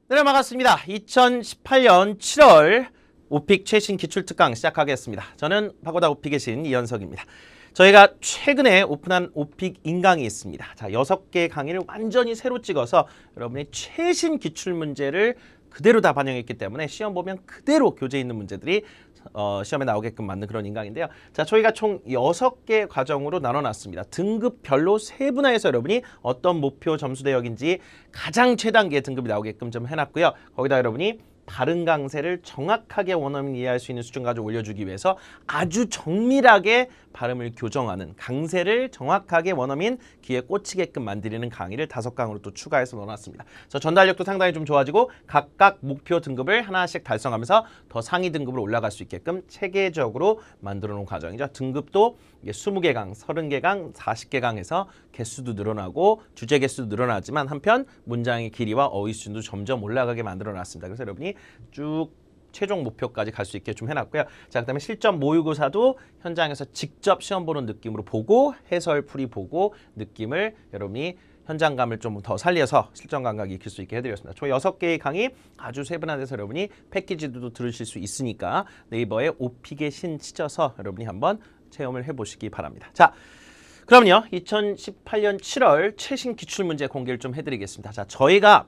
네, 반갑습니다. 2018년 7월 오픽 최신 기출특강 시작하겠습니다. 저는 파고다 오픽의 신 이현석입니다. 저희가 최근에 오픈한 오픽 인강이 있습니다. 자, 6개의 강의를 완전히 새로 찍어서 여러분의 최신 기출문제를 그대로 다 반영했기 때문에 시험 보면 그대로 교재에 있는 문제들이 시험에 나오게끔 만든 그런 인강인데요. 자, 저희가 총 6개 과정으로 나눠놨습니다. 등급별로 세분화해서 여러분이 어떤 목표 점수 대역인지 가장 최단계의 등급이 나오게끔 좀 해놨고요. 거기다 여러분이 발음 강세를 정확하게 원어민 이해할 수 있는 수준까지 올려주기 위해서 아주 정밀하게 발음을 교정하는 강세를 정확하게 원어민 귀에 꽂히게끔 만드는 강의를 5강으로 또 추가해서 넣어놨습니다. 그래서 전달력도 상당히 좀 좋아지고 각각 목표 등급을 하나씩 달성하면서 더 상위 등급으로 올라갈 수 있게끔 체계적으로 만들어 놓은 과정이죠. 등급도 이게 20개 강, 30개 강, 40개 강에서 개수도 늘어나고 주제 개수도 늘어나지만 한편 문장의 길이와 어휘 수준도 점점 올라가게 만들어 놨습니다. 그래서 여러분이 쭉 최종 목표까지 갈 수 있게 좀 해놨고요. 자, 그다음에 실전 모의고사도 현장에서 직접 시험 보는 느낌으로 보고 해설풀이 보고 느낌을 여러분이 현장감을 좀 더 살려서 실전 감각 익힐 수 있게 해드렸습니다. 총 6개의 강의 아주 세분화돼서 여러분이 패키지도 들으실 수 있으니까 네이버에 오픽의 신 치셔서 여러분이 한번 체험을 해보시기 바랍니다. 자, 그럼요. 2018년 7월 최신 기출문제 공개를 좀 해드리겠습니다. 자, 저희가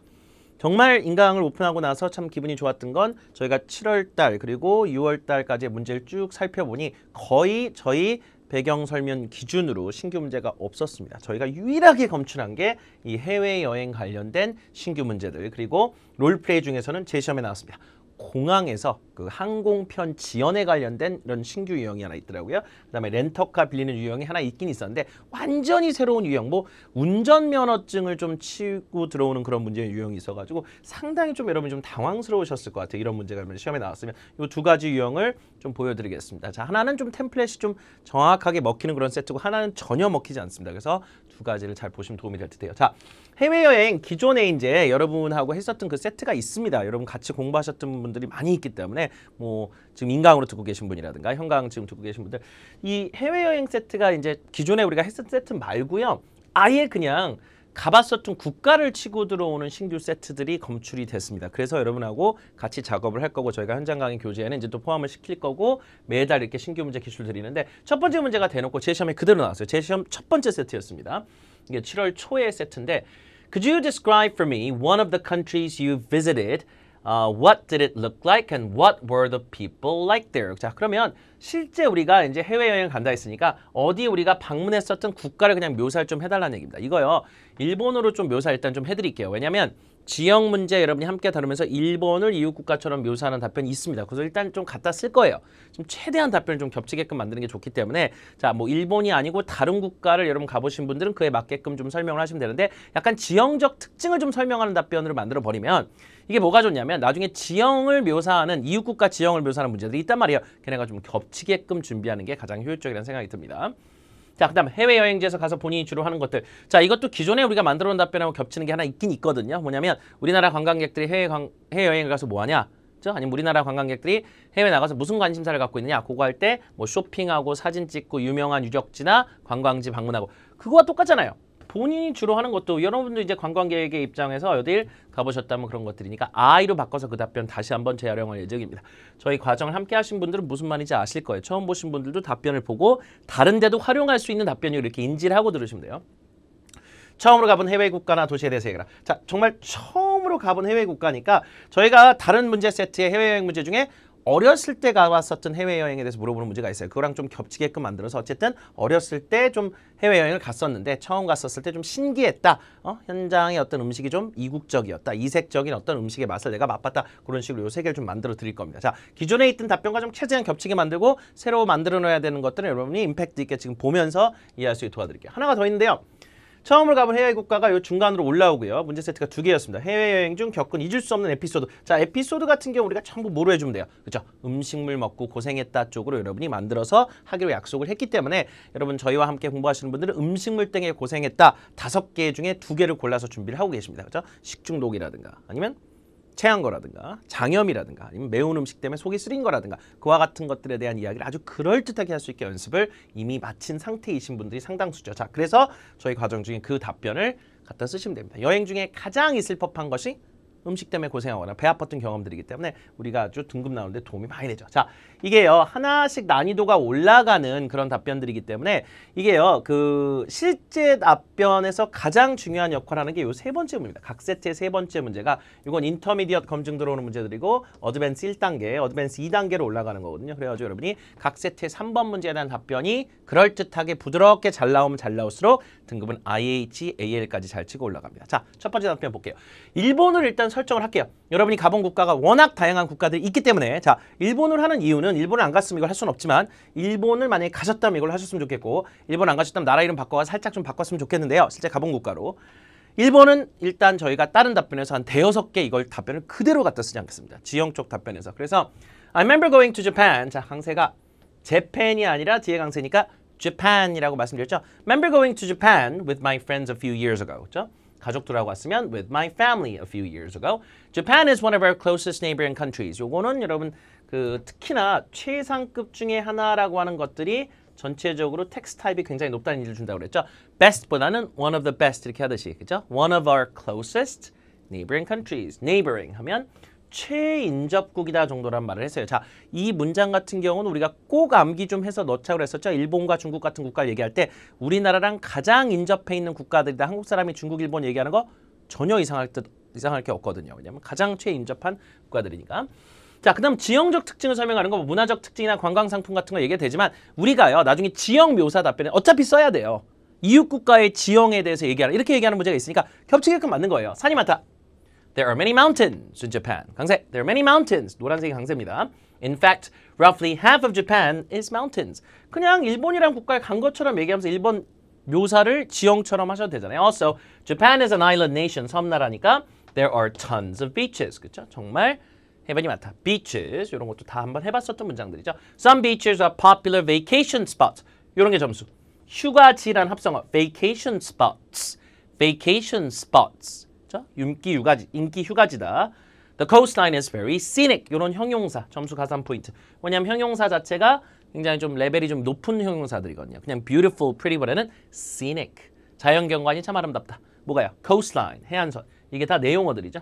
정말 인강을 오픈하고 나서 참 기분이 좋았던 건 저희가 7월달 그리고 6월달까지의 문제를 쭉 살펴보니 거의 저희 배경 설명 기준으로 신규 문제가 없었습니다. 저희가 유일하게 검출한 게 이 해외여행 관련된 신규 문제들 그리고 롤플레이 중에서는 제 시험에 나왔습니다. 공항에서 그 항공편 지연에 관련된 이런 신규 유형이 하나 있더라고요. 그다음에 렌터카 빌리는 유형이 하나 있긴 있었는데 완전히 새로운 유형, 뭐 운전면허증을 좀 치고 들어오는 그런 문제 유형이 있어가지고 상당히 좀 여러분 좀 당황스러우셨을 것 같아요. 이런 문제가 시험에 나왔으면 이 2가지 유형을 좀 보여드리겠습니다. 자, 하나는 좀 템플릿이 좀 정확하게 먹히는 그런 세트고 하나는 전혀 먹히지 않습니다. 그래서 2가지를 잘 보시면 도움이 될 듯해요. 자, 해외여행 기존에 이제 여러분하고 했었던 그 세트가 있습니다. 여러분 같이 공부하셨던 분들이 많이 있기 때문에 뭐 지금 인강으로 듣고 계신 분이라든가 현강 지금 듣고 계신 분들 이 해외여행 세트가 이제 기존에 우리가 했었던 세트 말고요. 아예 그냥 가봤었던 국가를 치고 들어오는 신규 세트들이 검출이 됐습니다. 그래서 여러분하고 같이 작업을 할 거고 저희가 현장 강의 교재에는 이제 또 포함을 시킬 거고 매달 이렇게 신규 문제 기출 드리는데 첫 번째 문제가 대놓고 제 시험에 그대로 나왔어요. 제 시험 첫 번째 세트였습니다. 이게 7월 초의 세트인데 Could you describe for me one of the countries you visited? What did it look like and what were the people like there? 자, 그러면 실제 우리가 이제 해외여행 간다 했으니까 어디 우리가 방문했었던 국가를 그냥 묘사를 좀 해달라는 얘기입니다. 이거요. 일본어로 좀 묘사 일단 좀 해드릴게요. 왜냐면 지역 문제 여러분이 함께 다루면서 일본을 이웃 국가처럼 묘사하는 답변이 있습니다. 그래서 일단 좀 갖다 쓸 거예요. 좀 최대한 답변을 좀 겹치게끔 만드는 게 좋기 때문에 자, 뭐 일본이 아니고 다른 국가를 여러분 가보신 분들은 그에 맞게끔 좀 설명을 하시면 되는데 약간 지형적 특징을 좀 설명하는 답변으로 만들어 버리면 이게 뭐가 좋냐면 나중에 지형을 묘사하는 이웃 국가 지형을 묘사하는 문제들이 있단 말이에요. 걔네가 좀 겹치게끔 준비하는 게 가장 효율적이라는 생각이 듭니다. 자, 그다음 해외여행지에서 가서 본인이 주로 하는 것들. 자, 이것도 기존에 우리가 만들어 놓은 답변하고 겹치는 게 하나 있긴 있거든요. 뭐냐면 우리나라 관광객들이 해외여행을 가서 뭐 하냐? 아니면 우리나라 관광객들이 해외 나가서 무슨 관심사를 갖고 있느냐? 그거 할 때 뭐 쇼핑하고 사진 찍고 유명한 유적지나 관광지 방문하고 그거와 똑같잖아요. 본인이 주로 하는 것도 여러분도 이제 관광객의 입장에서 어딜 가보셨다면 그런 것들이니까 I로 바꿔서 그 답변 다시 한번 재활용할 예정입니다. 저희 과정을 함께 하신 분들은 무슨 말인지 아실 거예요. 처음 보신 분들도 답변을 보고 다른 데도 활용할 수 있는 답변을 이렇게 인지를 하고 들으시면 돼요. 처음으로 가본 해외 국가나 도시에 대해서 얘기해라. 자, 정말 처음으로 가본 해외 국가니까 저희가 다른 문제 세트의 해외여행 문제 중에 어렸을 때 가봤었던 해외여행에 대해서 물어보는 문제가 있어요. 그거랑 좀 겹치게끔 만들어서 어쨌든 어렸을 때 좀 해외여행을 갔었는데 처음 갔었을 때 좀 신기했다. 현장의 어떤 음식이 좀 이국적이었다. 이색적인 어떤 음식의 맛을 내가 맛봤다. 그런 식으로 요 3개를 좀 만들어 드릴 겁니다. 자, 기존에 있던 답변과 좀 최대한 겹치게 만들고 새로 만들어 놓아야 되는 것들을 여러분이 임팩트 있게 지금 보면서 이해할 수 있게 도와드릴게요. 하나가 더 있는데요. 처음으로 가본 해외 국가가 요 중간으로 올라오고요. 문제 세트가 2개였습니다. 해외여행 중 겪은 잊을 수 없는 에피소드. 자, 에피소드 같은 경우 우리가 전부 뭐로 해주면 돼요? 그죠? 음식물 먹고 고생했다 쪽으로 여러분이 만들어서 하기로 약속을 했기 때문에 여러분 저희와 함께 공부하시는 분들은 음식물 땡에 고생했다 5개 중에 2개를 골라서 준비를 하고 계십니다. 그죠? 식중독이라든가 아니면 체한 거라든가 장염이라든가 아니면 매운 음식 때문에 속이 쓰린 거라든가 그와 같은 것들에 대한 이야기를 아주 그럴듯하게 할 수 있게 연습을 이미 마친 상태이신 분들이 상당수죠. 자, 그래서 저희 과정 중에 그 답변을 갖다 쓰시면 됩니다. 여행 중에 가장 있을 법한 것이 음식 때문에 고생하거나 배 아팠던 경험들이기 때문에 우리가 아주 등급 나오는데 도움이 많이 되죠. 자, 이게요 하나씩 난이도가 올라가는 그런 답변들이기 때문에 이게요 그 실제 답변에서 가장 중요한 역할을 하는 게 요 세 번째 문제입니다. 각 세트의 세 번째 문제가 이건 인터미디엇 검증 들어오는 문제들이고 어드밴스 1단계, 어드밴스 2단계로 올라가는 거거든요. 그래가지고 여러분이 각 세트의 3번 문제에 대한 답변이 그럴듯하게 부드럽게 잘 나오면 잘 나올수록 등급은 IH, AL까지 잘 치고 올라갑니다. 자, 첫 번째 답변 볼게요. 일본을 일단 설정을 할게요. 여러분이 가본 국가가 워낙 다양한 국가들이 있기 때문에 자, 일본을 하는 이유는 일본을 안 갔으면 이걸 할 수는 없지만 일본을 만약에 가셨다면 이걸 하셨으면 좋겠고 일본 안 가셨다면 나라 이름 바꿔서 살짝 좀 바꿨으면 좋겠는데요. 실제 가본 국가로. 일본은 일단 저희가 다른 답변에서 한 대여섯 개 이걸 답변을 그대로 갖다 쓰지 않겠습니다. 지형 쪽 답변에서. 그래서 I remember going to Japan. 자, 강세가 재팬이 아니라 뒤에 강세니까 Japan이라고 말씀드렸죠. Remember going to Japan with my friends a few years ago. 그렇죠? 가족들하고 왔으면 with my family a few years ago. Japan is one of our closest neighboring countries. 요거는 여러분 그 특히나 최상급 중에 하나라고 하는 것들이 전체적으로 텍스트 타입이 굉장히 높다는 얘기를 준다고 그랬죠. best보다는 one of the best 이렇게 하듯이 그죠? one of our closest neighboring countries. neighboring 하면 최인접국이다 정도란 말을 했어요. 자, 이 문장 같은 경우는 우리가 꼭 암기 좀 해서 넣자고 그랬었죠. 일본과 중국 같은 국가를 얘기할 때 우리나라랑 가장 인접해 있는 국가들이다. 한국 사람이 중국, 일본 얘기하는 거 전혀 이상할 게 없거든요. 왜냐하면 가장 최인접한 국가들이니까. 자, 그 다음 지형적 특징을 설명하는 거, 문화적 특징이나 관광상품 같은 거 얘기가 되지만 우리가요, 나중에 지형 묘사 답변에 어차피 써야 돼요. 이웃 국가의 지형에 대해서 얘기하는, 이렇게 얘기하는 문제가 있으니까 겹치게끔 맞는 거예요. 산이 많다. There are many mountains in Japan. 강세. There are many mountains. 노란색이 강세입니다. In fact, roughly half of Japan is mountains. 그냥 일본이란 국가에 간 것처럼 얘기하면서 일본 묘사를 지형처럼 하셔도 되잖아요. Also, Japan is an island nation. 섬나라니까 there are tons of beaches. 그렇죠? 정말 해변이 많다. Beaches. 이런 것도 다 한번 해봤었던 문장들이죠. Some beaches are popular vacation spots. 이런 게 점수. 휴가지란 합성어. Vacation spots. Vacation spots. 인기 휴가지다. The coastline is very scenic. 이런 형용사, 점수 가산 포인트. 왜냐하면 형용사 자체가 굉장히 좀 레벨이 좀 높은 형용사들이거든요. 그냥 beautiful, pretty보다는 scenic. 자연경관이 참 아름답다. 뭐가요? coastline, 해안선. 이게 다 내용어들이죠.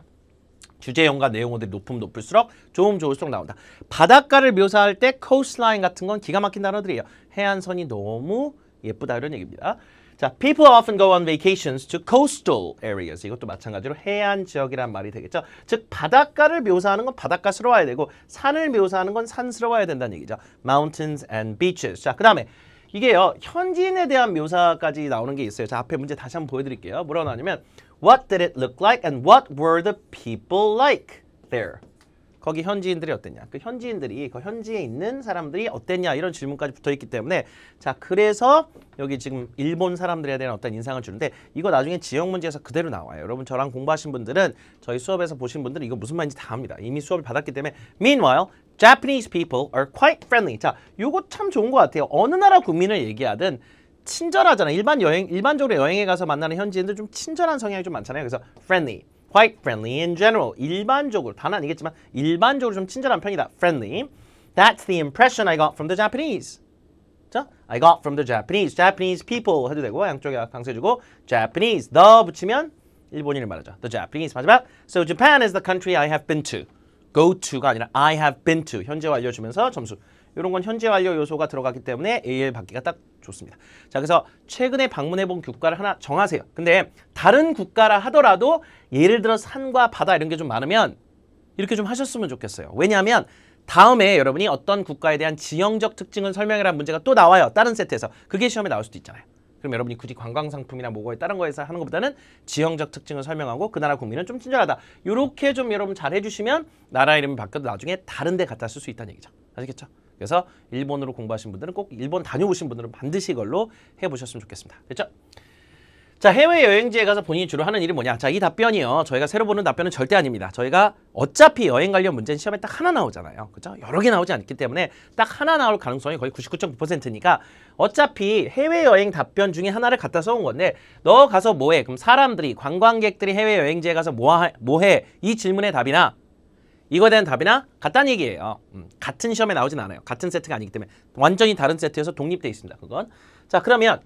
주제형과 내용어들이 높으면 높을수록 좋을수록 나온다. 바닷가를 묘사할 때 coastline 같은 건 기가 막힌 단어들이에요. 해안선이 너무 예쁘다 이런 얘기입니다. 자, people often go on vacations to coastal areas. 이것도 마찬가지로 해안 지역이란 말이 되겠죠. 즉, 바닷가를 묘사하는 건 바닷가스러워야 되고 산을 묘사하는 건 산스러워야 된다는 얘기죠. Mountains and beaches. 자, 그 다음에 이게요. 현지인에 대한 묘사까지 나오는 게 있어요. 자, 앞에 문제 다시 한번 보여드릴게요. 뭐라고 나오냐면 What did it look like and what were the people like there? 거기 현지인들이 어땠냐? 그 현지인들이 그 현지에 있는 사람들이 어땠냐 이런 질문까지 붙어있기 때문에 자 그래서 여기 지금 일본 사람들에 대한 어떤 인상을 주는데 이거 나중에 지역 문제에서 그대로 나와요. 여러분 저랑 공부하신 분들은 저희 수업에서 보신 분들은 이거 무슨 말인지 다 압니다. 이미 수업을 받았기 때문에 Meanwhile, Japanese people are quite friendly. 자, 요거 참 좋은 것 같아요. 어느 나라 국민을 얘기하든 친절하잖아. 일반적으로 여행에 가서 만나는 현지인들 좀 친절한 성향이 좀 많잖아요. 그래서 friendly. Quite friendly in general. 일반적으로, 다는 아니겠지만 일반적으로 좀 친절한 편이다. Friendly. That's the impression I got from the Japanese. 자, I got from the Japanese. Japanese people 해도 되고 양쪽에 강세주고 Japanese. the 붙이면 일본인을 말하죠. The Japanese. 마지막. So Japan is the country I have been to. Go to가 아니라 I have been to. 현재 완료 주면서 점수. 이런 건 현재 완료 요소가 들어가기 때문에 AL 받기가 딱 좋습니다. 자, 그래서 최근에 방문해본 국가를 하나 정하세요. 근데 다른 국가라 하더라도 예를 들어 산과 바다 이런 게 좀 많으면 이렇게 좀 하셨으면 좋겠어요. 왜냐하면 다음에 여러분이 어떤 국가에 대한 지형적 특징을 설명해라는 문제가 또 나와요. 다른 세트에서. 그게 시험에 나올 수도 있잖아요. 그럼 여러분이 굳이 관광상품이나 뭐고에 다른 거에서 하는 것보다는 지형적 특징을 설명하고 그 나라 국민은 좀 친절하다. 이렇게 좀 여러분 잘 해주시면 나라 이름이 바뀌어도 나중에 다른 데 갖다 쓸 수 있다는 얘기죠. 아시겠죠? 그래서 일본으로 공부하신 분들은 꼭 일본 다녀오신 분들은 반드시 이걸로 해보셨으면 좋겠습니다. 됐죠? 자, 해외여행지에 가서 본인이 주로 하는 일이 뭐냐? 자, 이 답변이요. 저희가 새로 보는 답변은 절대 아닙니다. 저희가 어차피 여행 관련 문제는 시험에 딱 하나 나오잖아요. 그죠? 여러 개 나오지 않기 때문에 딱 하나 나올 가능성이 거의 99.9%니까 어차피 해외여행 답변 중에 하나를 갖다 써온 건데 너 가서 뭐해? 그럼 사람들이, 관광객들이 해외여행지에 가서 뭐해? 이 질문의 답이나 이거에 대한 답이나 같다는 얘기예요. 같은 시험에 나오진 않아요. 같은 세트가 아니기 때문에 완전히 다른 세트여서 독립되어 있습니다. 그건. 자, 그러면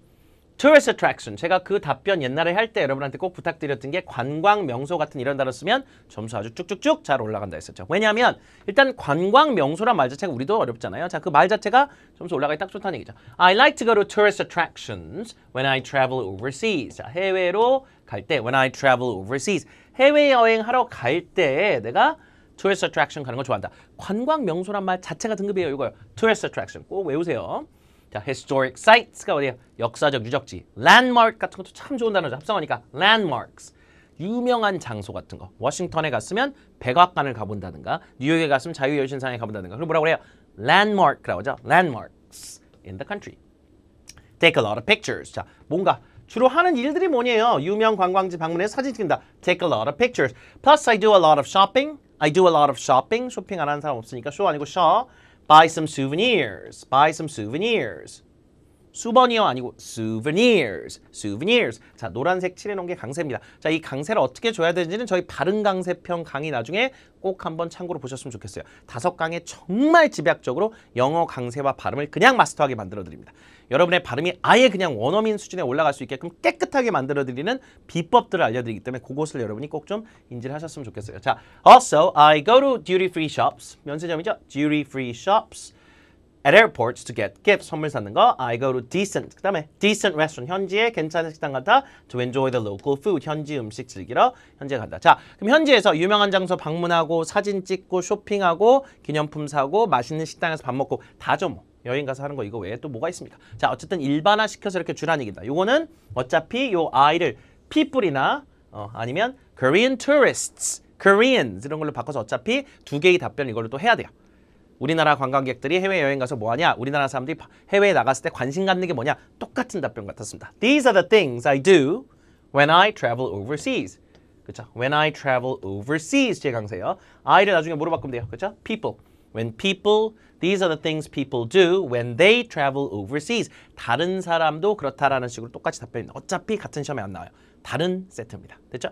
tourist attraction. 제가 그 답변 옛날에 할 때 여러분한테 꼭 부탁드렸던 게 관광 명소 같은 이런 단어 쓰면 점수 아주 쭉쭉쭉 잘 올라간다 했었죠. 왜냐하면 일단 관광 명소란 말 자체가 우리도 어렵잖아요. 자, 그 말 자체가 점수 올라가기 딱 좋다는 얘기죠. I like to go to tourist attractions when I travel overseas. 자, 해외로 갈 때 when I travel overseas. 해외 여행하러 갈 때 내가 tourist attraction 가는 거 좋아한다. 관광 명소란 말 자체가 등급이에요. 이거요. tourist attraction 꼭 외우세요. 자, historic sites가 어디예요? 역사적 유적지. landmark 같은 것도 참 좋은 단어죠. 합성어니까 landmarks. 유명한 장소 같은 거. 워싱턴에 갔으면 백악관을 가본다든가, 뉴욕에 갔으면 자유여신상에 가본다든가. 그럼 뭐라고 그래요? landmark라고 하죠. landmarks in the country. take a lot of pictures. 자, 뭔가 주로 하는 일들이 뭐냐요? 유명 관광지 방문해서 사진 찍는다. take a lot of pictures. Plus I do a lot of shopping. I do a lot of shopping. 쇼핑 안 하는 사람 없으니까 쇼 아니고 쇼. Buy some souvenirs. Buy some souvenirs. 수버니어 아니고 souvenirs. souvenirs. 자, 노란색 칠해놓은 게 강세입니다. 자, 이 강세를 어떻게 줘야 되는지는 저희 바른 강세편 강의 나중에 꼭 한번 참고로 보셨으면 좋겠어요. 5강에 정말 집약적으로 영어 강세와 발음을 그냥 마스터하게 만들어드립니다. 여러분의 발음이 아예 그냥 원어민 수준에 올라갈 수 있게끔 깨끗하게 만들어드리는 비법들을 알려드리기 때문에 그것을 여러분이 꼭 좀 인지를 하셨으면 좋겠어요. 자, also I go to duty-free shops. 면세점이죠. duty-free shops. At airports to get gifts. 선물 사는 거. I go to decent. 그 다음에 decent restaurant. 현지의 괜찮은 식당 간다. To enjoy the local food. 현지 음식 즐기러 현지에 간다. 자, 그럼 현지에서 유명한 장소 방문하고 사진 찍고 쇼핑하고 기념품 사고 맛있는 식당에서 밥 먹고 다죠 뭐. 여행 가서 하는 거 이거 외에 또 뭐가 있습니까? 자, 어쨌든 일반화 시켜서 이렇게 주라는 얘기다. 요거는 어차피 요 I를 people이나 아니면 Korean tourists, Koreans 이런 걸로 바꿔서 어차피 두 개의 답변 이걸로 또 해야 돼요. 우리나라 관광객들이 해외여행 가서 뭐하냐? 우리나라 사람들이 해외에 나갔을 때 관심 갖는 게 뭐냐? 똑같은 답변 같았습니다. These are the things I do when I travel overseas. 그렇죠? When I travel overseas 제 강세요. I를 나중에 뭐로 바꾸면 돼요? 그렇죠? People. When people, these are the things people do when they travel overseas. 다른 사람도 그렇다라는 식으로 똑같이 답변입니다. 어차피 같은 시험에 안 나와요. 다른 세트입니다. 됐죠?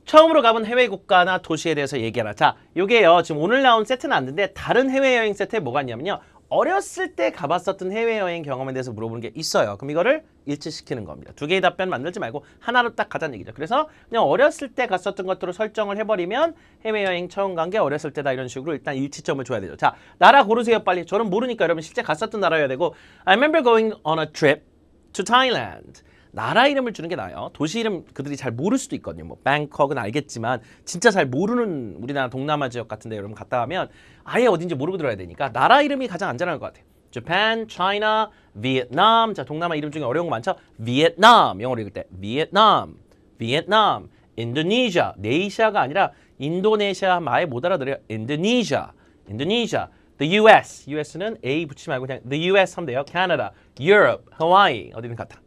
처음으로 가본 해외 국가나 도시에 대해서 얘기하라. 자, 요게요. 지금 오늘 나온 세트는 안 되는데 다른 해외여행 세트에 뭐가 있냐면요. 어렸을 때 가봤었던 해외여행 경험에 대해서 물어보는 게 있어요. 그럼 이거를 일치시키는 겁니다. 두 개의 답변 만들지 말고 하나로 딱 가자는 얘기죠. 그래서 그냥 어렸을 때 갔었던 것들로 설정을 해버리면 해외여행 처음 간 게 어렸을 때다 이런 식으로 일단 일치점을 줘야 되죠. 자, 나라 고르세요 빨리. 저는 모르니까 여러분 실제 갔었던 나라여야 되고 I remember going on a trip to Thailand. 나라 이름을 주는 게 나아요. 도시 이름 그들이 잘 모를 수도 있거든요. 뭐 방콕은 알겠지만 진짜 잘 모르는 우리나라 동남아 지역 같은데 여러분 갔다 하면 아예 어딘지 모르고 들어야 되니까 나라 이름이 가장 안전할 것 같아요. Japan, China, Vietnam. 자, 동남아 이름 중에 어려운 거 많죠? Vietnam. 영어로 읽을 때 Vietnam, Vietnam, Indonesia. 네이시아가 아니라 인도네시아 아예 못 알아들어요. Indonesia, Indonesia. The US. US는 A 붙이지 말고 그냥 The US 하면 돼요. Canada, Europe, Hawaii. 어디든 같아.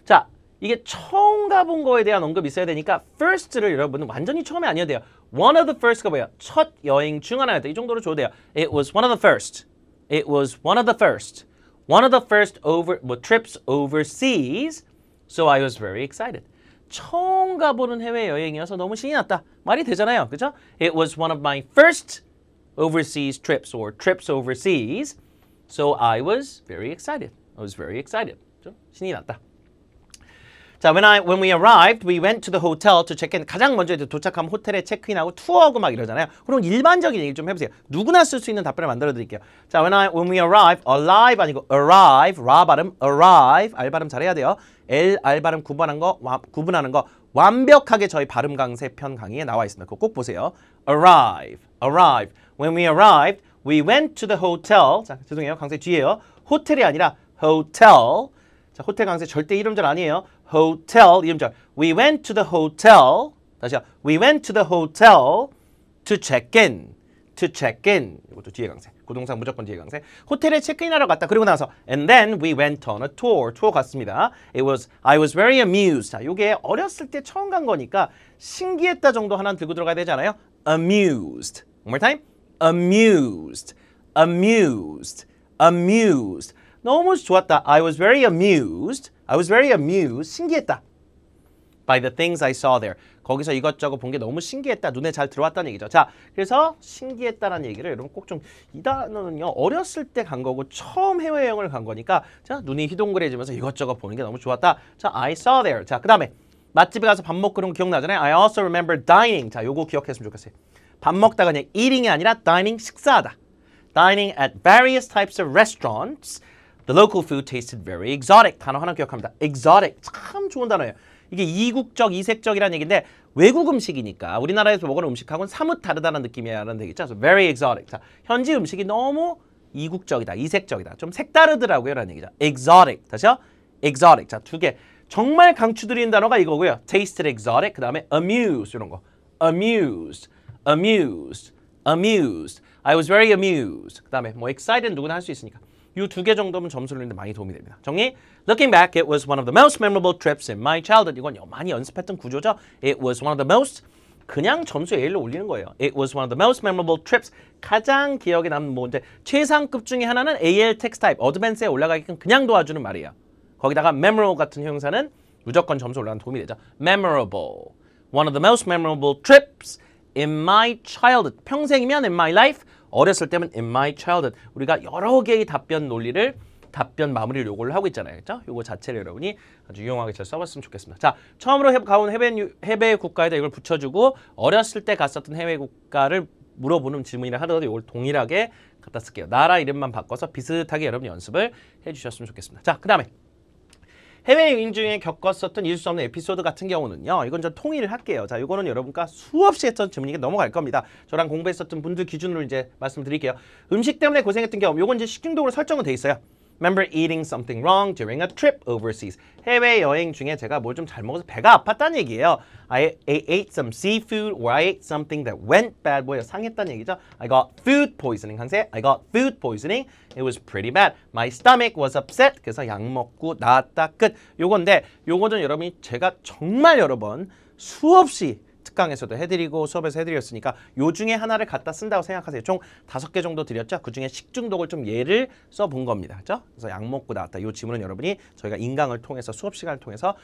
자, 이게 처음 가본 거에 대한 언급이 있어야 되니까 first를 여러분은 완전히 처음에 아니어도 돼요. One of the first가 뭐예요? 첫 여행 중 하나였다. 이 정도로 줘도 돼요. It was one of the first. It was one of the first. One of the first trips overseas. So I was very excited. 처음 가보는 해외여행이어서 너무 신이 났다. 말이 되잖아요. 그죠? It was one of my first overseas trips or trips overseas. So I was very excited. I was very excited. 좀 신이 났다. 자, when we arrived, we went to the hotel to check in. 가장 먼저 이제 도착하면 호텔에 체크인하고 투어하고 막 이러잖아요. 그럼 일반적인 얘기 좀 해보세요. 누구나 쓸 수 있는 답변을 만들어 드릴게요. 자, when we arrive, alive 아니고 arrive, 라 발음, arrive, 알 발음 잘해야 돼요. L, R 발음 구분하는 거 완벽하게 저희 발음 강세 편 강의에 나와 있습니다. 그거 꼭 보세요. arrive, arrive. When we arrived, we went to the hotel. 자, 죄송해요. 강세 뒤에요. 호텔이 아니라 hotel. 자, 호텔 강세 절대 이름절 아니에요. hotel 이름절. We went to the hotel. 다시요. We went to the hotel to check in. To check in. 이것도 뒤에 강세. 고동사 무조건 뒤에 강세. 호텔에 체크인하러 갔다. 그리고 나서 and then we went on a tour. 투어 갔습니다. I was very amused. 자, 요게 어렸을 때 처음 간 거니까 신기했다 정도 하나 들고 들어가야 되잖아요. amused. One more time. amused. amused. amused. 너무 좋았다. I was very amused. I was very amused. 신기했다. by the things I saw there. 거기서 이것저것 본 게 너무 신기했다. 눈에 잘 들어왔다는 얘기죠. 자, 그래서 신기했다라는 얘기를 여러분 꼭 좀 이 단어는요. 어렸을 때 간 거고 처음 해외여행을 간 거니까 자, 눈이 휘둥그레지면서 이것저것 보는 게 너무 좋았다. 자, I saw there. 자, 그다음에 맛집에 가서 밥 먹고 그런 거 기억나잖아요. I also remember dining. 자, 요거 기억했으면 좋겠어요. 밥 먹다가 그냥 eating이 아니라 dining, 식사하다. Dining at various types of restaurants. The local food tasted very exotic. 단어 하나 기억합니다. exotic. 참 좋은 단어예요. 이게 이국적, 이색적이라는 얘기인데 외국 음식이니까 우리나라에서 먹는 음식하고는 사뭇 다르다는 느낌이라는 얘기죠. 그래서 very exotic. 자, 현지 음식이 너무 이국적이다, 이색적이다. 좀 색다르더라고요. 라는 얘기죠. exotic. 다시요. exotic. 자, 두 개. 정말 강추드리는 단어가 이거고요. tasted exotic. 그 다음에 amused. 이런 거. amused. amused. amused. I was very amused. 그 다음에 뭐 excited 누구나 할 수 있으니까. 이 두 개 정도면 점수를 내는데 많이 도움이 됩니다. 정리. Looking back, it was one of the most memorable trips in my childhood. 이건 많이 연습했던 구조죠. It was one of the most. 그냥 점수 A를 올리는 거예요. It was one of the most memorable trips. 가장 기억에 남는 뭐 이제 최상급 중에 하나는 AL 텍스트 타입. 어드밴스에 올라가게끔 그냥 도와주는 말이에요. 거기다가 memorable 같은 형용사는 무조건 점수 올라가는 도움이 되죠. Memorable. One of the most memorable trips in my childhood. 평생이면 in my life. 어렸을 때면 in my childhood. 우리가 여러 개의 답변 논리를 답변 마무리를 요걸로 하고 있잖아요. 그렇죠? 요거 자체를 여러분이 아주 유용하게 잘 써봤으면 좋겠습니다. 자, 처음으로 가온 해외 국가에다 이걸 붙여주고 어렸을 때 갔었던 해외 국가를 물어보는 질문이라 하더라도 이걸 동일하게 갖다 쓸게요. 나라 이름만 바꿔서 비슷하게 여러분이 연습을 해주셨으면 좋겠습니다. 자, 그 다음에 해외여행 중에 겪었었던 잊을 수 없는 에피소드 같은 경우는요. 이건 좀 통일을 할게요. 자, 이거는 여러분과 수없이 했던 질문이니까 넘어갈 겁니다. 저랑 공부했었던 분들 기준으로 이제 말씀드릴게요. 음식 때문에 고생했던 경험. 요건 이제 식중독으로 설정은 돼 있어요. Remember eating something wrong during a trip overseas. 해외여행 중에 제가 뭘 좀 잘 먹어서 배가 아팠다는 얘기예요. I ate some seafood or I ate something that went bad. 뭐예요? 상했다는 얘기죠. I got food poisoning. 항상 I got food poisoning. It was pretty bad. My stomach was upset. 그래서 약 먹고 나았다. 끝. 요건데 요거는 여러분이 제가 정말 여러 번 수없이 특강에서도 해드리고 수업에서 해드렸으니까 요 중에 하나를 갖다 쓴다고 생각하세요. 총 5개 정도 드렸죠. 그 중에 식중독을 좀 예를 써본 겁니다. 그렇죠? 그래서 약 먹고 나왔다. 요 지문은 여러분이 저희가 인강을 통해서 수업 시간을 통해서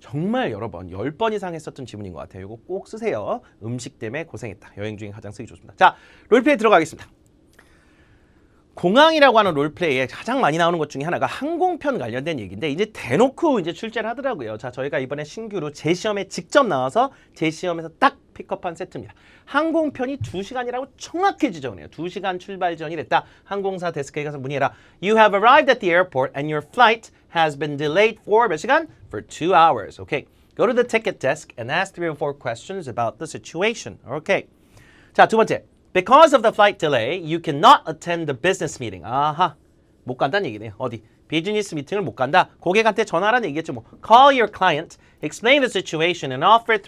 정말 여러 번, 10번 이상 했었던 지문인 것 같아요. 이거 꼭 쓰세요. 음식 때문에 고생했다. 여행 중에 가장 쓰기 좋습니다. 자, 롤플레이 들어가겠습니다. 공항이라고 하는 롤플레이에 가장 많이 나오는 것 중에 하나가 항공편 관련된 얘기인데 이제 대놓고 이제 출제를 하더라고요. 자, 저희가 이번에 신규로 제 시험에 직접 나와서 제 시험에서 딱 픽업한 세트입니다. 항공편이 2시간이라고 정확히 지정을 해요. 2시간 출발 전이 됐다. 항공사 데스크에 가서 문의해라. You have arrived at the airport and your flight has been delayed for 몇 시간? For 2 hours. Okay. Go to the ticket desk and ask 3 or 4 questions about the situation. Okay. 자, 두 번째. Because of the flight delay, you cannot attend the business meeting. 아하, 못 간다는 얘기네요. 어디? 비즈니스 미팅을 못 간다. 고객한테 전화라는 얘기겠죠. 뭐. Call your client, explain the situation, and offer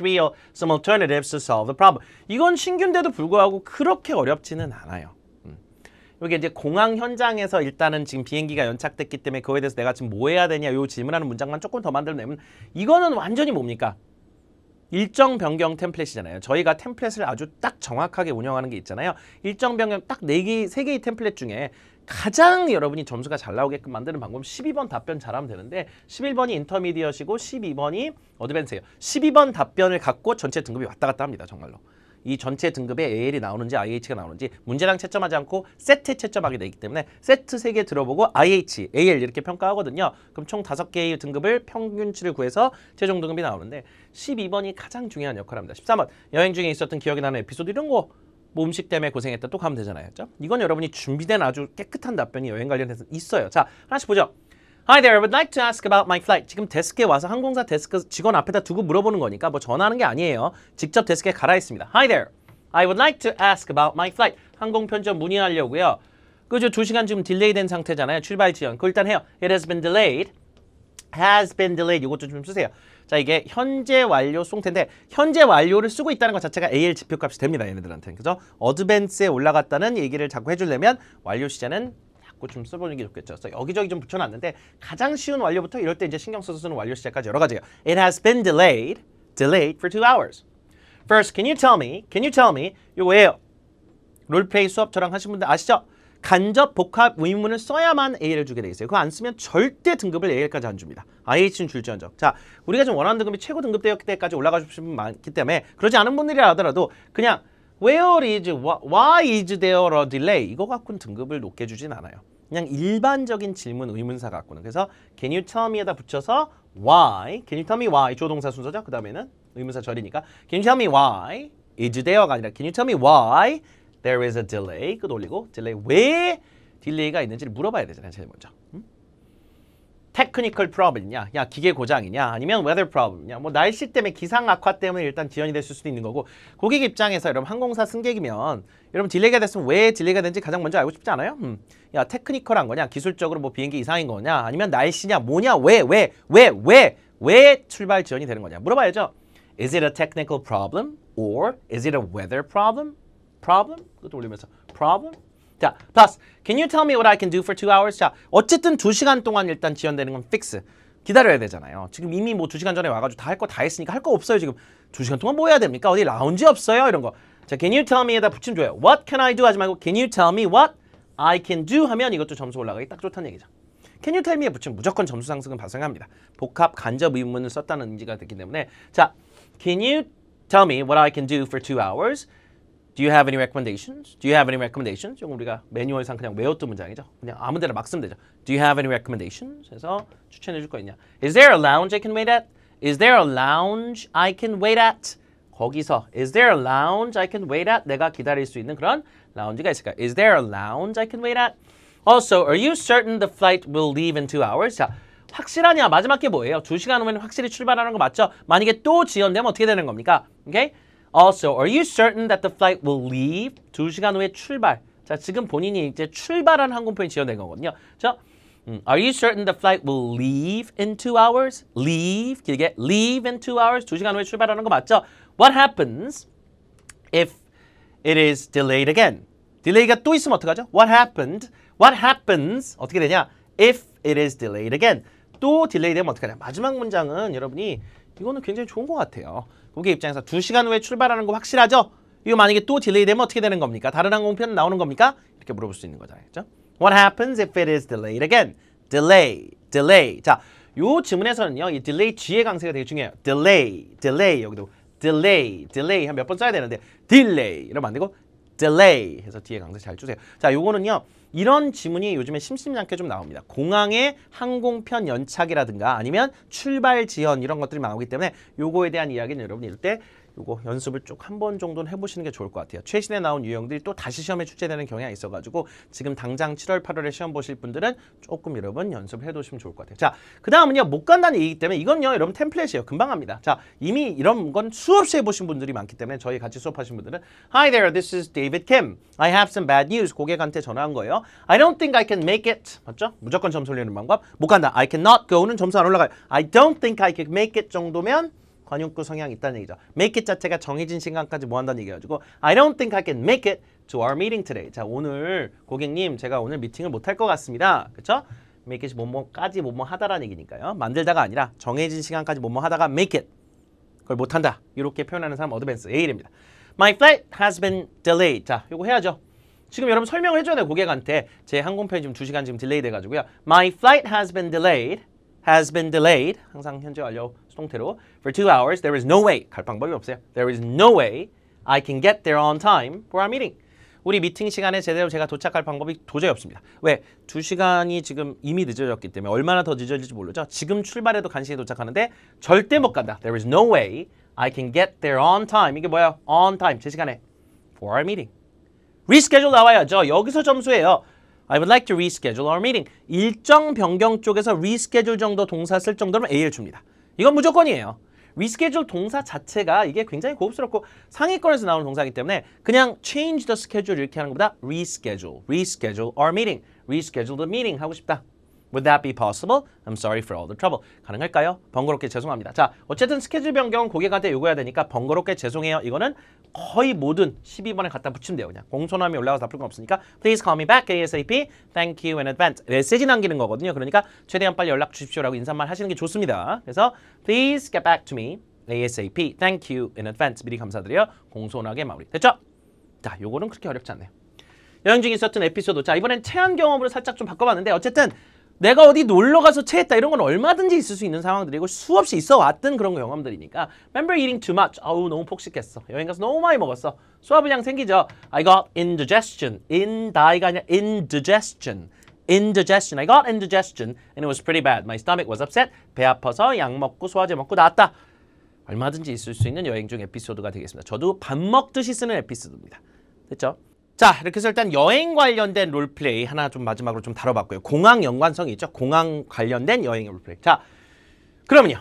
some alternatives to solve the problem. 이건 신규인데도 불구하고 그렇게 어렵지는 않아요. 이게 이제 공항 현장에서 일단은 지금 비행기가 연착됐기 때문에 그거에 대해서 내가 지금 뭐 해야 되냐 요 질문하는 문장만 조금 더 만들어내면 이거는 완전히 뭡니까? 일정 변경 템플릿이잖아요. 저희가 템플릿을 아주 딱 정확하게 운영하는 게 있잖아요. 일정 변경 딱 4개, 3개의 템플릿 중에 가장 여러분이 점수가 잘 나오게끔 만드는 방법은 12번 답변 잘하면 되는데 11번이 인터미디엇이고 12번이 어드밴스예요. 12번 답변을 갖고 전체 등급이 왔다 갔다 합니다. 정말로. 이 전체 등급에 AL이 나오는지 IH가 나오는지 문제랑 채점하지 않고 세트에 채점하게 되기 때문에 세트 3개 들어보고 IH, AL 이렇게 평가하거든요. 그럼 총 5개의 등급을 평균치를 구해서 최종 등급이 나오는데 12번이 가장 중요한 역할을 합니다. 13번 여행 중에 있었던 기억에 나는 에피소드 이런 거 뭐 음식 때문에 고생했다 또 가면 되잖아요. 그렇죠? 이건 여러분이 준비된 아주 깨끗한 답변이 여행 관련해서 있어요. 자, 하나씩 보죠. Hi there, I would like to ask about my flight. 지금 데스크에 와서 항공사 데스크 직원 앞에다 두고 물어보는 거니까 뭐 전화하는 게 아니에요. 직접 데스크에 가라 했습니다. Hi there, I would like to ask about my flight. 항공편 좀 문의하려고요. 그죠? 2시간 지금 딜레이 된 상태잖아요. 출발 지연. 그거 일단 해요. It has been delayed. has been delayed. 이것도 좀 쓰세요. 자, 이게 현재 완료 송태인데 현재 완료를 쓰고 있다는 것 자체가 AL 지표값이 됩니다. 얘네들한테는. 그죠? 어드밴스에 올라갔다는 얘기를 자꾸 해주려면 완료 시제는 좀 써보는 게 좋겠죠. 그래서 여기저기 좀 붙여놨는데 가장 쉬운 완료부터 이럴 때 이제 신경 써서 쓰는 완료 시제까지 여러 가지예요. It has been delayed for 2 hours. First, can you tell me? 이거 왜요? 롤플레이 수업 저랑 하신 분들 아시죠? 간접 복합 의문문을 써야만 A를 주게 돼 있어요. 그거 안 쓰면 절대 등급을 A까지 안 줍니다. IH는 줄지언정. 자, 우리가 좀 원하는 등급이 최고 등급대였기 때까지 올라가고 싶은 분 많기 때문에 그러지 않은 분들이라 하더라도 그냥 where is, why is there a delay 이거 갖고는 등급을 높게 주진 않아요. 그냥 일반적인 질문 의문사 갖고는. 그래서 can you tell me에다 붙여서 why, can you tell me why 조동사 순서죠. 그 다음에는 의문사 절이니까 can you tell me why is there가 아니라 can you tell me why there is a delay 끝 올리고 delay 왜 딜레이가 있는지를 물어봐야 되잖아요. 제일 먼저. technical problem이냐, 야 기계 고장이냐, 아니면 weather problem이냐, 뭐 날씨 때문에 기상 악화 때문에 일단 지연이 됐을 수도 있는 거고 고객 입장에서 여러분 항공사 승객이면 여러분 딜레이가 됐으면 왜 딜레이가 된지 가장 먼저 알고 싶지 않아요? 야 테크니컬한 거냐, 기술적으로 뭐 비행기 이상인 거냐, 아니면 날씨냐, 뭐냐, 왜 출발 지연이 되는 거냐 물어봐야죠. Is it a technical problem or is it a weather problem? Problem? 그것도 올리면서 problem? 자, plus, can you tell me what I can do for 2 hours? 자, 어쨌든 2시간 동안 일단 지연되는 건 fix. 기다려야 되잖아요. 지금 이미 뭐 2시간 전에 와가지고 다 할 거 다 했으니까 할 거 없어요. 지금 2시간 동안 뭐 해야 됩니까? 어디 라운지 없어요? 이런 거. 자, can you tell me에다 붙이면 좋아요. What can I do? 하지 말고 can you tell me what I can do? 하면 이것도 점수 올라가기 딱 좋다는 얘기죠. Can you tell me에 붙이면 무조건 점수 상승은 발생합니다. 복합 간접 의문을 썼다는 의지가 됐기 때문에 자, can you tell me what I can do for 2 hours? Do you have any recommendations? Do you have any recommendations? 이건 우리가 매뉴얼상 그냥 외웠던 문장이죠. 그냥 아무 데나 막 쓰면 되죠. Do you have any recommendations? 해서 추천해 줄 거 있냐? Is there a lounge I can wait at? Is there a lounge I can wait at? 거기서 Is there a lounge I can wait at? 내가 기다릴 수 있는 그런 라운지가 있을까? Is there a lounge I can wait at? Also, are you certain the flight will leave in 2 hours? 자, 확실하냐? 마지막 게 뭐예요? 2시간 후면 확실히 출발하는 거 맞죠? 만약에 또 지연되면 어떻게 되는 겁니까? Okay? Also, are you certain that the flight will leave? 2시간 후에 출발. 자, 지금 본인이 이제 출발한 항공편이 지연된 거거든요. 자, are you certain the flight will leave in 2 hours? Leave, 길게 leave in 2 hours. 2시간 후에 출발하는 거 맞죠? What happens if it is delayed again? 딜레이가 또 있으면 어떡하죠? What happens? 어떻게 되냐? If it is delayed again. 또 딜레이 되면 어떡하냐? 마지막 문장은 여러분이 이거는 굉장히 좋은 것 같아요. 고객 입장에서 2시간 후에 출발하는 거 확실하죠? 이거 만약에 또 딜레이 되면 어떻게 되는 겁니까? 다른 항공편 나오는 겁니까? 이렇게 물어볼 수 있는 거잖아요. 그렇죠? What happens if it is delayed again? Delay. 자, 요 지문에서는요. 이 delay G의 강세가 되게 중요해요. delay. 여기도 delay 한 몇 번 써야 되는데 delay 이러면 안 되고 delay 해서 뒤에 강세 잘 주세요. 자, 요거는요. 이런 지문이 요즘에 심심찮게 좀 나옵니다. 공항의 항공편 연착이라든가 아니면 출발 지연 이런 것들이 나오기 때문에 요거에 대한 이야기는 여러분이 이럴 때 요거 연습을 쭉 한 번 정도는 해보시는 게 좋을 것 같아요. 최신에 나온 유형들이 또 다시 시험에 출제되는 경향이 있어가지고 지금 당장 7월, 8월에 시험 보실 분들은 조금 여러분 연습을 해두시면 좋을 것 같아요. 자, 그 다음은요. 못 간다는 얘기이기 때문에 이건요. 여러분 템플릿이에요. 금방 합니다. 자, 이미 이런 건 수없이 해보신 분들이 많기 때문에 저희 같이 수업하신 분들은 Hi there, this is David Kim. I have some bad news. 고객한테 전화한 거예요. I don't think I can make it. 맞죠? 무조건 점수 올리는 방법. 못 간다. I cannot go는 점수 안 올라가요. I don't think I can make it 정도면 관용구 성향이 있다는 얘기죠. make it 자체가 정해진 시간까지 뭐 한다는 얘기여가지고 I don't think I can make it to our meeting today. 자, 오늘 고객님 제가 오늘 미팅을 못 할 것 같습니다. 그렇죠? make it 뭐뭐까지 뭐뭐 하다라는 얘기니까요. 만들다가 아니라 정해진 시간까지 뭐뭐 하다가 make it. 그걸 못 한다. 이렇게 표현하는 사람 어드밴스 A입니다. My flight has been delayed. 자, 요거 해야죠. 지금 여러분 설명을 해줘야 돼요. 고객한테 제 항공편이 지금 2시간 지금 딜레이 돼가지고요. My flight has been delayed. 항상 현재 완료 수동태로 for 2 hours. There is no way. 갈 방법이 없어요. There is no way I can get there on time for our meeting. 우리 미팅 시간에 제대로 제가 도착할 방법이 도저히 없습니다. 왜? 2시간이 지금 이미 늦어졌기 때문에 얼마나 더 늦어질지 모르죠. 지금 출발해도 간신히 도착하는데 절대 못 간다. There is no way I can get there on time. 이게 뭐예요? On time. 제 시간에 for our meeting. reschedule 나와야죠. 여기서 점수예요. I would like to reschedule our meeting. 일정 변경 쪽에서 reschedule 정도 동사 쓸 정도면 A를 줍니다. 이건 무조건이에요. reschedule 동사 자체가 이게 굉장히 고급스럽고 상위권에서 나오는 동사이기 때문에 그냥 change the schedule 이렇게 하는 것보다 reschedule our meeting, reschedule the meeting 하고 싶다. Would that be possible? I'm sorry for all the trouble. 가능할까요? 번거롭게 죄송합니다. 자, 어쨌든 스케줄 변경은 고객한테 요구해야 되니까 번거롭게 죄송해요. 이거는 거의 모든 12번에 갖다 붙이면 돼요. 그냥 공손함이 올라가서 나쁠 건 없으니까 Please call me back ASAP. Thank you in advance. 메시지 남기는 거거든요. 그러니까 최대한 빨리 연락 주십시오라고 인사말 하시는 게 좋습니다. 그래서 Please get back to me ASAP. Thank you in advance. 미리 감사드려요. 공손하게 마무리. 됐죠? 자, 요거는 그렇게 어렵지 않네요. 여행 중에 있었던 에피소드. 자, 이번엔 체한 경험으로 살짝 좀 바꿔봤는데 어쨌든 내가 어디 놀러 가서 체했다 이런 건 얼마든지 있을 수 있는 상황들이고 수없이 있어 왔던 그런 경험들이니까 Remember eating too much. 아우 너무 폭식했어. 여행 가서 너무 많이 먹었어. 소화불량 생기죠. I got indigestion. indi가 아니라 indigestion. indigestion. I got indigestion and it was pretty bad. My stomach was upset. 배 아파서 약 먹고 소화제 먹고 나왔다. 얼마든지 있을 수 있는 여행 중 에피소드가 되겠습니다. 저도 밥 먹듯이 쓰는 에피소드입니다. 됐죠? 자, 이렇게 해서 일단 여행 관련된 롤플레이 하나 좀 마지막으로 좀 다뤄봤고요. 공항 연관성이 있죠. 공항 관련된 여행 롤플레이. 자, 그러면요.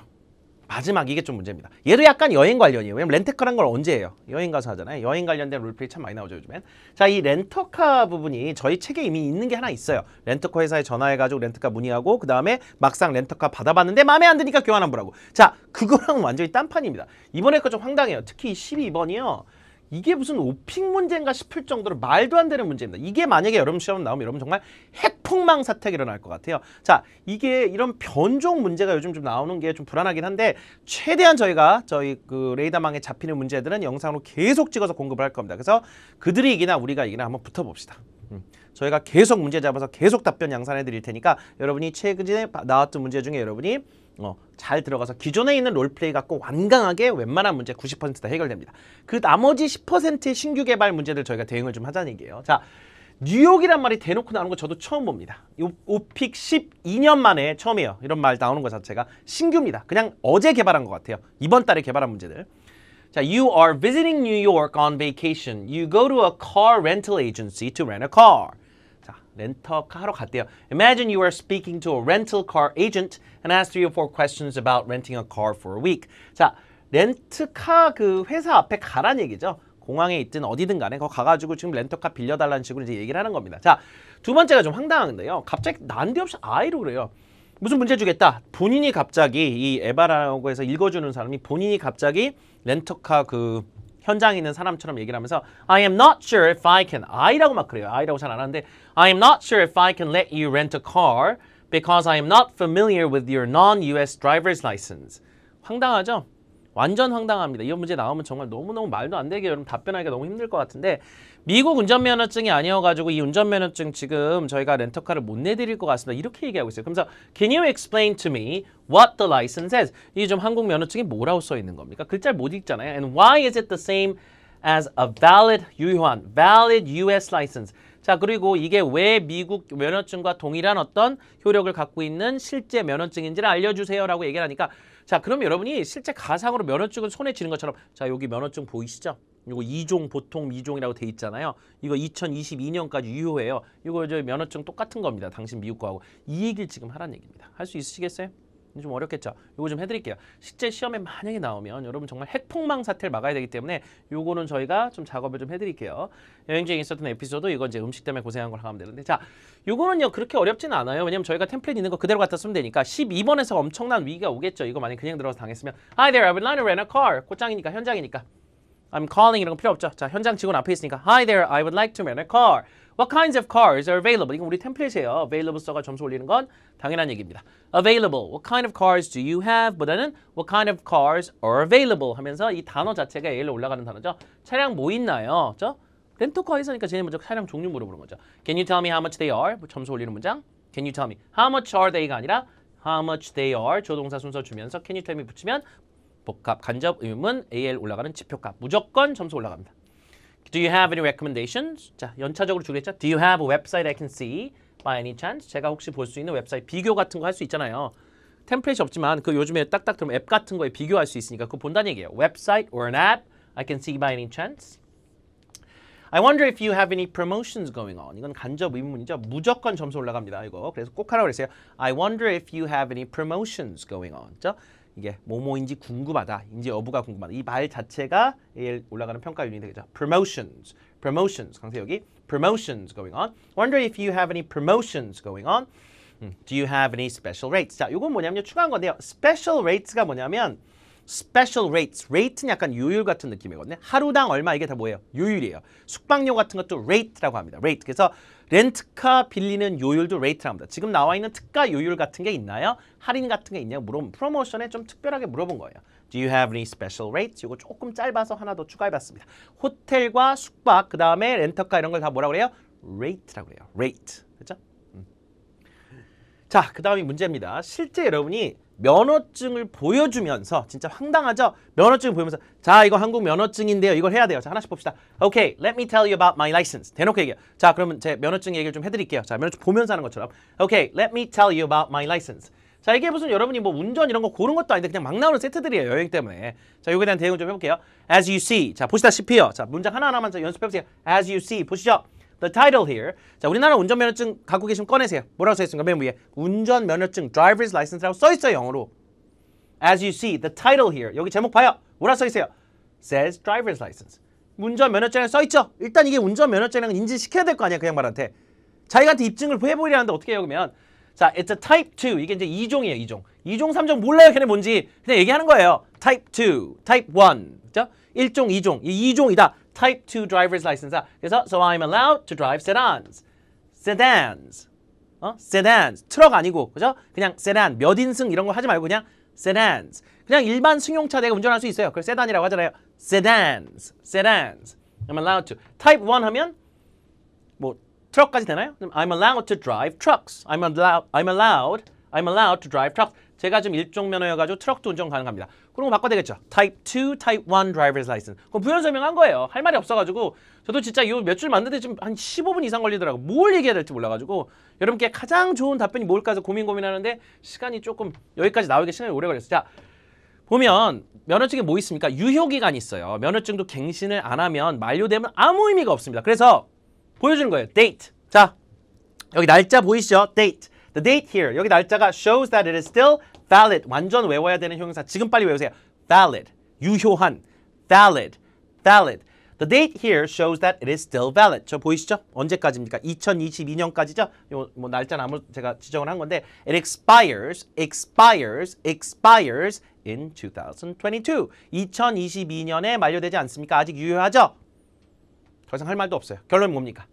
마지막 이게 좀 문제입니다. 얘도 약간 여행 관련이에요. 왜냐면 렌터카란 걸 언제 해요? 여행 가서 하잖아요. 여행 관련된 롤플레이 참 많이 나오죠, 요즘엔. 자, 이 렌터카 부분이 저희 책에 이미 있는 게 하나 있어요. 렌터카 회사에 전화해가지고 렌터카 문의하고 그 다음에 막상 렌터카 받아봤는데 마음에 안 드니까 교환 환불하고. 자, 그거랑 완전히 딴판입니다. 이번에 거 좀 황당해요. 특히 12번이요. 이게 무슨 오픽 문제인가 싶을 정도로 말도 안 되는 문제입니다. 이게 만약에 여러분 시험 나오면 여러분 정말 핵폭망 사태가 일어날 것 같아요. 자, 이게 이런 변종 문제가 요즘 좀 나오는 게 좀 불안하긴 한데 최대한 저희 그 레이더망에 잡히는 문제들은 영상으로 계속 찍어서 공급을 할 겁니다. 그래서 그들이 이기나 우리가 이기나 한번 붙어봅시다. 저희가 계속 문제 잡아서 계속 답변 양산해 드릴 테니까 여러분이 최근에 나왔던 문제 중에 여러분이 잘 들어가서 기존에 있는 롤플레이 갖고 완강하게 웬만한 문제 90% 다 해결됩니다. 그 나머지 10%의 신규 개발 문제들 저희가 대응을 좀 하자는 얘기예요. 자, 뉴욕이란 말이 대놓고 나오는 거 저도 처음 봅니다. 오픽 12년 만에 처음이에요. 이런 말 나오는 것 자체가 신규입니다. 그냥 어제 개발한 것 같아요. 이번 달에 개발한 문제들. 자, you are visiting New York on vacation. You go to a car rental agency to rent a car. 자, 렌터카 하러 갔대요. Imagine you are speaking to a rental car agent and ask 3 or 4 questions about renting a car for a week. 자, 렌트카 그 회사 앞에 가란 얘기죠. 공항에 있든 어디든 간에 거기 가가지고 지금 렌터카 빌려달라는 식으로 이제 얘기를 하는 겁니다. 자, 두 번째가 좀 황당한데요. 갑자기 난데없이 I로 그래요. 무슨 문제 주겠다. 본인이 갑자기 이 에바라고 해서 읽어주는 사람이 본인이 갑자기 렌터카 그 현장에 있는 사람처럼 얘기를 하면서 I am not sure if I can I라고 막 그래요. I라고 잘 안 하는데 I am not sure if I can let you rent a car because I am not familiar with your non-US driver's license. 황당하죠? 완전 황당합니다. 이런 문제 나오면 정말 너무너무 말도 안 되게 여러분 답변하기가 너무 힘들 것 같은데 미국 운전면허증이 아니어가지고 이 운전면허증 지금 저희가 렌터카를 못 내드릴 것 같습니다. 이렇게 얘기하고 있어요. 그러면서 Can you explain to me what the license says? 이게 좀 한국 면허증이 뭐라고 써 있는 겁니까? 글자를 못 읽잖아요. And why is it the same as a valid 유효한 valid US license? 자, 그리고 이게 왜 미국 면허증과 동일한 어떤 효력을 갖고 있는 실제 면허증인지를 알려주세요라고 얘기를 하니까 자, 그럼 여러분이 실제 가상으로 면허증을 손에 쥐는 것처럼 자, 여기 면허증 보이시죠? 이거 2종 보통 2종이라고 돼 있잖아요. 이거 2022년까지 유효해요. 이거 저 면허증 똑같은 겁니다. 당신 미국 거하고. 이 얘기를 지금 하라는 얘기입니다. 할 수 있으시겠어요? 좀 어렵겠죠? 요거 좀 해드릴게요. 실제 시험에 만약에 나오면 여러분 정말 핵폭망 사태를 막아야 되기 때문에 요거는 저희가 좀 작업을 좀 해드릴게요. 여행 중에 있었던 에피소드 이건 이제 음식 때문에 고생한 걸 하면 되는데 자, 요거는요 그렇게 어렵지는 않아요. 왜냐면 저희가 템플릿 있는 거 그대로 갖다 쓰면 되니까 12번에서 엄청난 위기가 오겠죠. 이거 만약 그냥 들어가서 당했으면 Hi there, I would like to rent a car. 곧장이니까 현장이니까 I'm calling 이런 거 필요 없죠. 자, 현장 직원 앞에 있으니까 Hi there, I would like to rent a car. What kinds of cars are available? 이건 우리 템플릿이에요. available 써가 점수 올리는 건 당연한 얘기입니다. available. What kind of cars do you have? 보다는 what kind of cars are available 하면서 이 단어 자체가 A로 올라가는 단어죠. 차량 뭐 있나요? 저 렌터카 회사니까 제일 먼저 차량 종류 물어보는 거죠. Can you tell me how much they are? 점수 올리는 문장. Can you tell me how much are they가 아니라 how much they are 조동사 순서 주면서 can you tell me 붙이면 복합 간접 의문 AL 올라가는 지표값 무조건 점수 올라갑니다. Do you have any recommendations? 자, 연차적으로 주겠죠. Do you have a website I can see by any chance? 제가 혹시 볼 수 있는 웹사이트 비교 같은 거 할 수 있잖아요. 템플릿이 없지만 그 요즘에 딱딱 들으면 앱 같은 거에 비교할 수 있으니까 그거 본다는 얘기예요. Website or an app I can see by any chance? I wonder if you have any promotions going on. 이건 간접 의문이죠. 무조건 점수 올라갑니다. 이거. 그래서 꼭 하라고 그랬어요. I wonder if you have any promotions going on. 그죠? 이게 뭐뭐인지 궁금하다. 인지 여부가 궁금하다. 이 말 자체가 AL 올라가는 평가 요인이 되겠죠. Promotions. Promotions. 강세 여기. Promotions going on. Wonder if you have any promotions going on. Do you have any special rates? 자, 이건 뭐냐면 추가한 건데요. Special rates가 뭐냐면 Special rates. rate는 약간 요율 같은 느낌이거든요. 하루당 얼마 이게 다 뭐예요? 요율이에요. 숙박료 같은 것도 rate라고 합니다. rate. 그래서 렌트카 빌리는 요율도 rate라고 합니다. 지금 나와 있는 특가 요율 같은 게 있나요? 할인 같은 게 있냐고 물어보면 프로모션에 좀 특별하게 물어본 거예요. Do you have any special rates? 이거 조금 짧아서 하나 더 추가해봤습니다. 호텔과 숙박, 그 다음에 렌터카 이런 걸 다 뭐라고 그래요? rate라고 해요. rate. 그렇죠? 자, 그 다음이 문제입니다. 실제 여러분이 면허증을 보여주면서 진짜 황당하죠? 면허증을 보여주면서 자, 이거 한국 면허증인데요. 이걸 해야 돼요. 자, 하나씩 봅시다. Okay, let me tell you about my license. 대놓고 얘기해요. 자, 그러면 제 면허증 얘기를 좀 해드릴게요. 자, 면허증 보면서 하는 것처럼. Okay, let me tell you about my license. 자, 이게 무슨 여러분이 뭐 운전 이런 거 고른 것도 아닌데 그냥 막 나오는 세트들이에요. 여행 때문에. 자, 요거에 대한 대응을 좀 해볼게요. As you see. 자, 보시다시피요. 자, 문장 하나하나만 연습해보세요. As you see. 보시죠. The title here. 자, 우리나라 운전면허증 갖고 계시면 꺼내세요. 뭐라고 써있습니까? 맨 위에. 운전면허증, driver's license라고 써있어요. 영어로. As you see, the title here. 여기 제목 봐요. 뭐라고 써있어요? Says driver's license. 운전면허증에 써있죠? 일단 이게 운전면허증이라는 걸 인지시켜야 될 거 아니야. 그 양반한테. 자기한테 입증을 해보이라는데 어떻게 해요? 그러면 자, it's a type 2. 이게 이제 2종이에요. 2종. 2종, 3종 몰라요. 걔네 뭔지. 그냥 얘기하는 거예요. type 2, type 1. 그죠? 1종, 2종. 이 2종이다. type 2 driver's license. 그래서 so I'm allowed to drive sedans. sedans. sedans. 트럭 아니고. 그죠? 그냥 sedan. 몇 인승 이런 거 하지 말고 그냥 sedans. 그냥 일반 승용차 내가 운전할 수 있어요. 그걸 sedan이라고 하잖아요. sedans. sedans. I'm allowed to. type 1 하면 뭐 트럭까지 되나요? I'm allowed to drive trucks. I'm allowed to drive trucks. 제가 지금 일종 면허여가지고 트럭도 운전 가능합니다. 그런 거 바꿔야 되겠죠. Type 2, Type 1 driver's license. 그럼 부연 설명한 거예요. 할 말이 없어가지고 저도 진짜 이 몇 줄 만드는데 지금 한 15분 이상 걸리더라고요. 뭘 얘기해야 될지 몰라가지고 여러분께 가장 좋은 답변이 뭘까 해서 고민하는데 시간이 조금 여기까지 나오기에 시간이 오래 걸렸어요. 자, 보면 면허증에 뭐 있습니까? 유효기간이 있어요. 면허증도 갱신을 안 하면 만료되면 아무 의미가 없습니다. 그래서 보여주는 거예요. date. 자, 여기 날짜 보이시죠? date. The date here. 여기 날짜가 shows that it is still valid. 완전 외워야 되는 형용사. 지금 빨리 외우세요. valid. 유효한. valid. valid. The date here shows that it is still valid. 저 보이시죠? 언제까지입니까? 2022년까지죠? 요 뭐 날짜는 아무 제가 지정을 한 건데 it expires in 2022. 2022년에 만료되지 않습니까? 아직 유효하죠? 더 이상 할 말도 없어요. 결론은 뭡니까?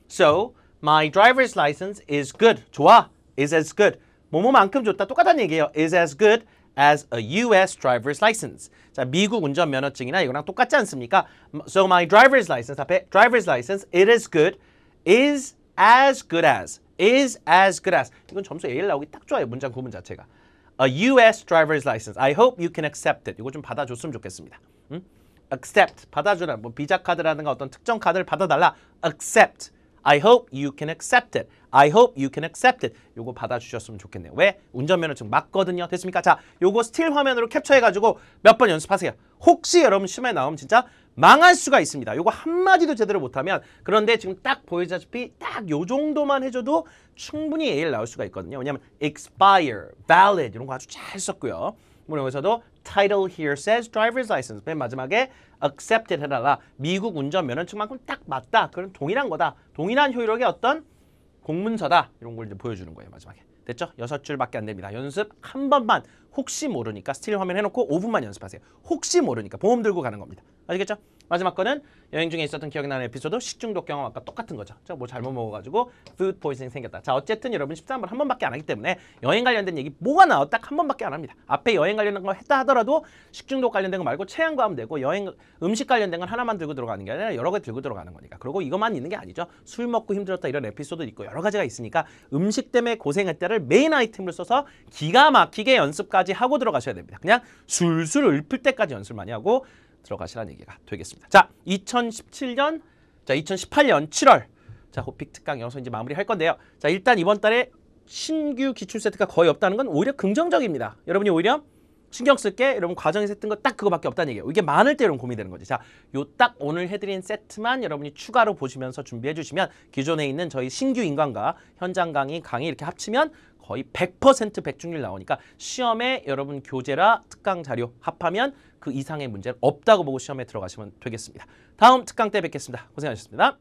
So, my driver's license is good. 좋아. is as good. 뭐뭐만큼 좋다. 똑같다는 얘기예요. is as good as a US driver's license. 자, 미국 운전 면허증이나 이거랑 똑같지 않습니까? So, my driver's license 앞에 driver's license, it is good, is as good as. is as good as. 이건 점수 A를 나오기 딱 좋아요. 문장 구문 자체가. A US driver's license. I hope you can accept it. 이거 좀 받아줬으면 좋겠습니다. accept, 받아주라. 뭐 비자 카드라든가 어떤 특정 카드를 받아달라. accept. I hope you can accept it. I hope you can accept it. 요거 받아주셨으면 좋겠네요. 왜? 운전면허증 맞거든요. 됐습니까? 자, 요거 스틸 화면으로 캡처해가지고 몇 번 연습하세요. 혹시 여러분 시험에 나오면 진짜 망할 수가 있습니다. 요거 한마디도 제대로 못하면 그런데 지금 딱 보이다시피 딱 요 정도만 해줘도 충분히 A를 나올 수가 있거든요. 왜냐하면 expire, valid 이런 거 아주 잘 썼고요. 여기서도 title here says driver's license. 맨 마지막에 accepted 해달라. 미국 운전 면허증만큼 딱 맞다. 그건 동일한 거다. 동일한 효력의 어떤 공문서다. 이런 걸 이제 보여주는 거예요. 마지막에. 됐죠? 6줄밖에 안 됩니다. 연습 한 번만 혹시 모르니까 스틸 화면 해놓고 5분만 연습하세요. 혹시 모르니까 보험 들고 가는 겁니다. 아시겠죠? 마지막 거는 여행 중에 있었던 기억이 나는 에피소드 식중독 경험 아까 똑같은 거죠. 저 뭐 잘못 먹어가지고 food poisoning 생겼다. 자, 어쨌든 여러분 13번 한 번밖에 안 하기 때문에 여행 관련된 얘기 뭐가 나와 딱 한 번밖에 안 합니다. 앞에 여행 관련된 거 했다 하더라도 식중독 관련된 거 말고 체한 거 하면 되고 여행 음식 관련된 건 하나만 들고 들어가는 게 아니라 여러 개 들고 들어가는 거니까. 그리고 이것만 있는 게 아니죠. 술 먹고 힘들었다 이런 에피소드 있고 여러 가지가 있으니까 음식 때문에 고생했다를 메인 아이템으로 써서 기가 막히게 연습까지 하고 들어가셔야 됩니다. 그냥 술술 읊을 때까지 연습 많이 하고 들어가시라는 얘기가 되겠습니다. 자, 2018년 7월 자, 호픽 특강 여기서 이제 마무리할 건데요. 자, 일단 이번 달에 신규 기출 세트가 거의 없다는 건 오히려 긍정적입니다. 여러분이 오히려 신경 쓸 게 여러분 과정에서 했던 거 딱 그거밖에 없다는 얘기예요. 이게 많을 때 여러분 고민이 되는 거지. 자, 요 딱 오늘 해드린 세트만 여러분이 추가로 보시면서 준비해 주시면 기존에 있는 저희 신규 인강과 현장 강의 이렇게 합치면 거의 100% 백중률 나오니까 시험에 여러분 교재라 특강 자료 합하면 그 이상의 문제는 없다고 보고 시험에 들어가시면 되겠습니다. 다음 특강 때 뵙겠습니다. 고생하셨습니다.